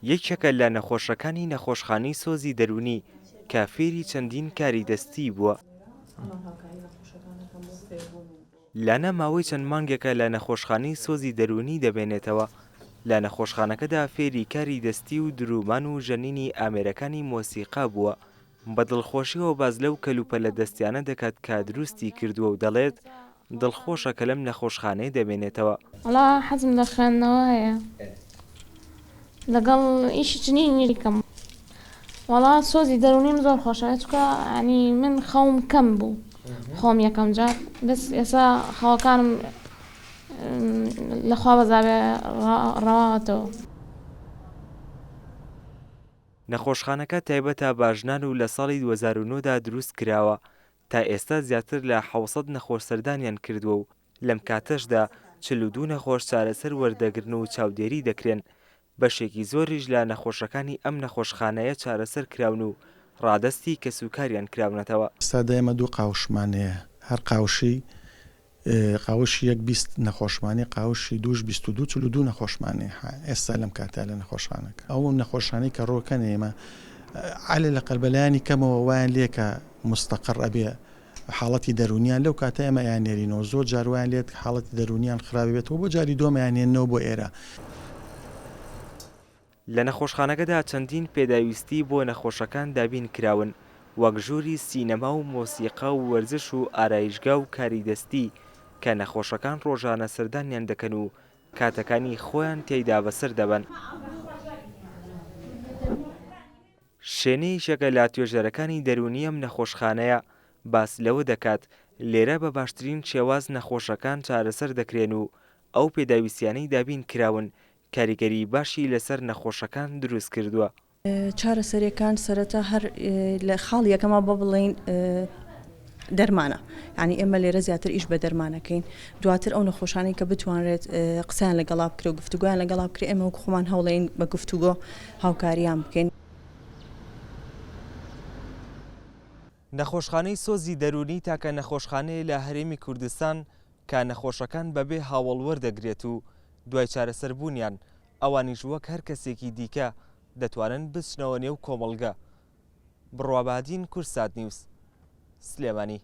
یەکێکە لە نەخۆشەکانی نەخۆشخانەی سۆزی دەرونی کە فێری چەندین کاری دەستی بووە. لانە ماوەی چەند مانگێکە لە نەخۆشخانەی سۆزی دەرونی دەبێنێتەوە. لە نەخۆشخانەکەدا فێری کاری دەستی و درومان و ژەنینی ئامێرەکانی مۆسیقا بووە. بە دڵخۆشیەوە باز لەو کەلوپەلە دەستیانە دەکات کە دروستی کردووە و دەڵێت دڵخۆشە کە لەم نەخۆشخانەی دەبێنێتەوە. وڵا حەزم لە خوێندنەوە هەیە لەگەڵ ئیشی چنینی دیکەم. وڵا سۆزی دەرونیم زۆر خۆشە چکە ینی من خەوم کەم بوو خۆم یەکەم جار بەس ئێستا خەوەکانم لەخوا بەزابێ ڕەواوەتەوە. نەخۆشخانەکە تایبەتە باژنان و لە ساڵی 2009دا دروست کراوە. تا ئێستا زیاتر لە 700 نەخۆش سەردانیان کردووە و لەم کاتەشدا 42 نەخۆش چارەسەر وەردەگرن و چاودێری دەکرێن. بەشێکی زۆریش لە نەخۆشەکانی ئەم نەخۆشخانەیە چارەسەر کراون و ڕادەستی کەسوکاریان کراونەتەوە. ئێستا ئێمە دوو قاوشمانەیە، هەر قاوشی یەک 20 نەخۆشمانی، قاوشی دووش 22 نەخۆشمانەیە ئێستا لەم کاتا لە نەخۆشخانەکە. ئەو نەخۆشخانەی کە ڕۆکەن ئێمە عالێ لە قەلبەلایانی کەمەوە وایان لێکە مستەقر ئەبێ حاڵەتی دەرونیان لەو کاتە ئێمە یانێرینەوە. زۆر جار وایان لێت حاڵەتی دەرونیان خراپ بێتەوە بۆ جاری دۆمەیانێنەوە بۆ ئێرە. لە نەخۆشخانەکەدا چەندین پێداویستی بۆ نەخۆشەکان دابین کراون، وەک ژووری سینەما و مۆسیقا و وەرزش و ئارایشگا و کاری دەستی کە نەخۆشەکان ڕۆژانە سەردانیان دەکەن و کاتەکانی خۆیان تێیدا بەسەر دەبەن. شوێنەی یەکە لە توێژەرەکانی دەرونی ئەم نەخۆشخانەیە باس لەوە دەکات لێرە بە باشترین شێواز نەخۆشەکان چارەسەر دەکرێن و ئەو پێداویستیانەی دابین کراون کاریگەری باشی لەسەر نەخۆشەکان دروست کردووە. چارەسەریەکان سەرەتا هەر لە خاڵ یەکەمە بە بڵێن دەرمانە، ینی ئێمە لێرە زیاتر ئیش بە دەرمانەکەین. دواتر ئەو نەخۆشانەی کە بتوانرێت قسەیان لەگەڵا بکرێ و گفتوگویان لەگەڵا بکرێ ئێمە وەک خۆمان هەوڵێن بە گفتوگۆ هاوکاریان بکەین. نەخۆشخانەی سۆزی دەرونی تاکە نەخۆشخانەیە لە هەرێمی کوردستان کە نەخۆشەکان بەبێ هاوڵوەردەگرێت و دوای چارەسەربوونیان ئەوانیش وەک هەر کەسێکی دیکە دەتوانن بچنەوە نێو کۆمەڵگە. بڕوابادین کورسات نیوز، سلێمانی.